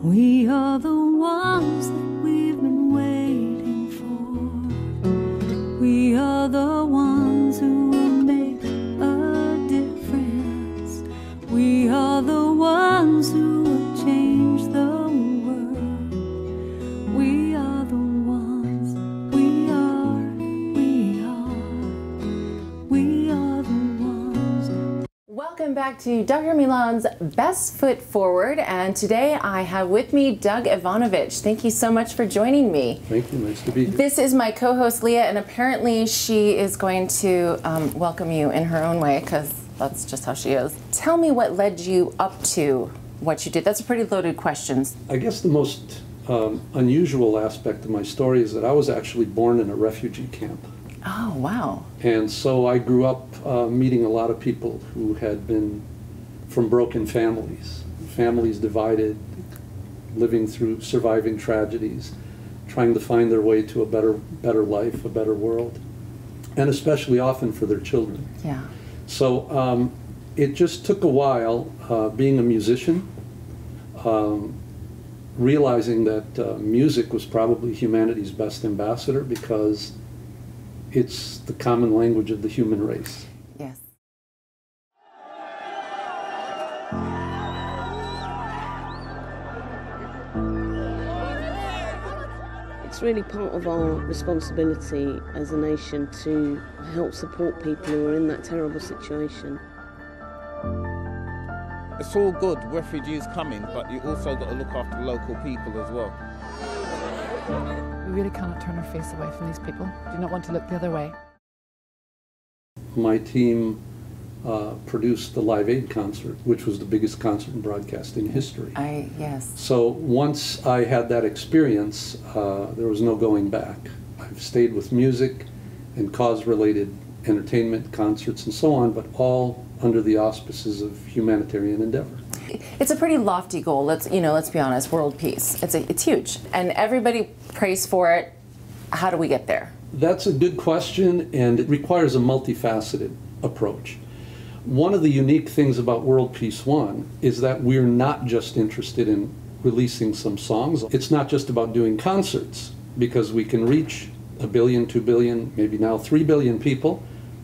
We are the ones that we've been waiting for. We are the ones who will make a difference. We are the ones who will change the world. We are the ones. We are the ones. Welcome back to Dr. Milan's Best Foot Forward, and today I have with me Doug Ivanovich. Thank you so much for joining me. Thank you, nice to be here. This is my co-host Leah, and apparently she is going to welcome you in her own way, because that's just how she is. Tell me what led you up to what you did. That's a pretty loaded question. I guess the most unusual aspect of my story is that I was actually born in a refugee camp. Oh, wow. And so I grew up meeting a lot of people who had been from broken families, families divided, living through surviving tragedies, trying to find their way to a better life, a better world, and especially often for their children. Yeah. So it just took a while being a musician, realizing that music was probably humanity's best ambassador because it's the common language of the human race. Yes. It's really part of our responsibility as a nation to help support people who are in that terrible situation. It's all good, refugees coming, but you also got to look after the local people as well. We really cannot turn our face away from these people. Do not want to look the other way. My team produced the Live Aid concert, which was the biggest concert in broadcasting history. Yes. So once I had that experience, there was no going back. I've stayed with music and cause-related entertainment, concerts, and so on, but all under the auspices of humanitarian endeavor. It's a pretty lofty goal. Let's be honest. World peace. It's huge, and everybody prays for it. How do we get there? That's a good question, and it requires a multifaceted approach. One of the unique things about World Peace One is that we're not just interested in releasing some songs. It's not just about doing concerts, because we can reach 1 billion, 2 billion, maybe now 3 billion people.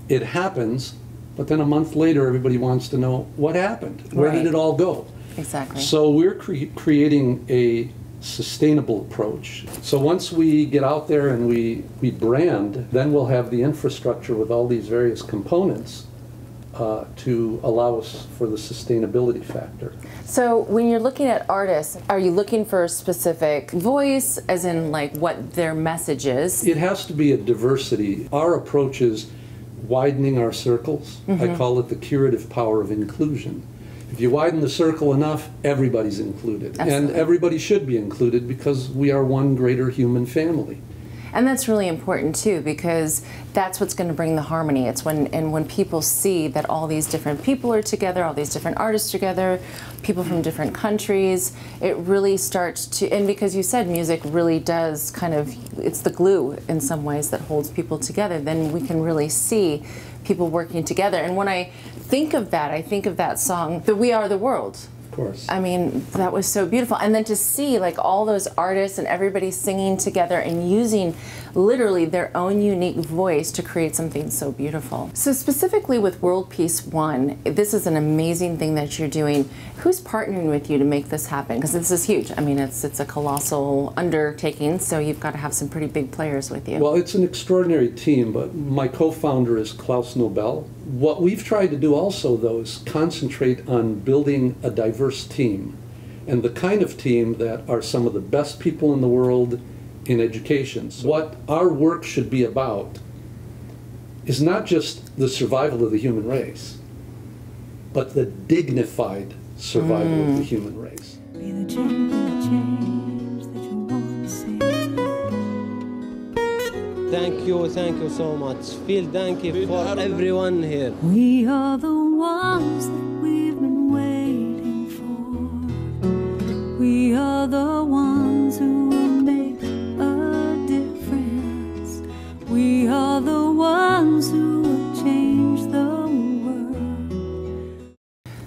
It happens, but then a month later everybody wants to know what happened. Where did it all go? Exactly. So we're creating a sustainable approach. So once we get out there and we brand, then we'll have the infrastructure with all these various components to allow us for the sustainability factor. So when you're looking at artists, are you looking for a specific voice, as in like what their message is? It has to be a diversity. Our approach is widening our circles. I call it the curative power of inclusion. If you widen the circle enough, everybody's included. Absolutely. And everybody should be included because we are one greater human family. And that's really important too, because that's what's going to bring the harmony. It's when people see that all these different people are together, all these different artists together, people from different countries, it really starts to, and because you said music really does kind of, it's the glue in some ways that holds people together, then we can really see people working together. And when I think of that, I think of that song, the We Are the World. Of course. I mean, that was so beautiful. And then to see like all those artists and everybody singing together and using literally their own unique voice to create something so beautiful. So specifically with World Peace One, this is an amazing thing that you're doing. Who's partnering with you to make this happen? Because this is huge. I mean, it's a colossal undertaking, so you've got to have some pretty big players with you. Well, it's an extraordinary team, but my co-founder is Klaus Nobel. What we've tried to do also, though, is concentrate on building a diverse team, and the kind of team that are some of the best people in the world in education. So what our work should be about is not just the survival of the human race, but the dignified survival of the human race. Be the change that you want to see. Thank you so much. Feel thank you for everyone here. We are the ones that we've been waiting for. We are the ones who will make a difference. We are the ones who will change the world.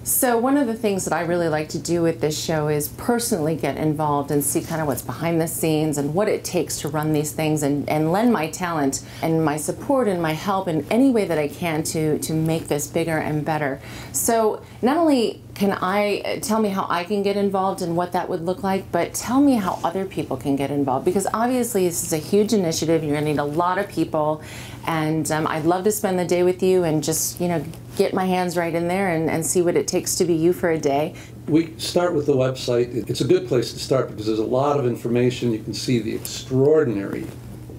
So So one of the things that I really like to do with this show is personally get involved and see kind of what's behind the scenes and what it takes to run these things, and lend my talent and my support and my help in any way that I can to make this bigger and better. So not only can I tell me how I can get involved and what that would look like, but tell me how other people can get involved, because obviously this is a huge initiative. You're going to need a lot of people, and I'd love to spend the day with you and just, you know, get my hands right in there and see what it takes to be you for a day. We start with the website. It's a good place to start because there's a lot of information. You can see the extraordinary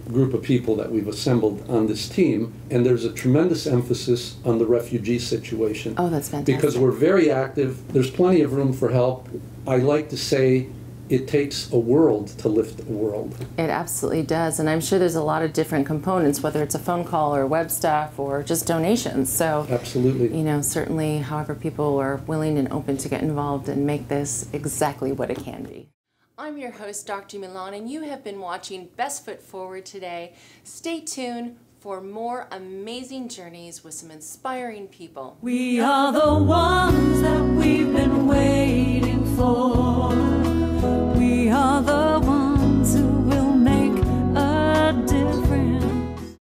group of people that we've assembled on this team, and there's a tremendous emphasis on the refugee situation. Oh, that's fantastic. Because we're very active. There's plenty of room for help. I like to say it takes a world to lift a world. It absolutely does, and I'm sure there's a lot of different components, whether it's a phone call or web stuff or just donations. So absolutely, you know, certainly however people are willing and open to get involved and make this exactly what it can be. I'm your host, Dr. Milan, and you have been watching Best Foot Forward today. Stay tuned for more amazing journeys with some inspiring people. We are the ones that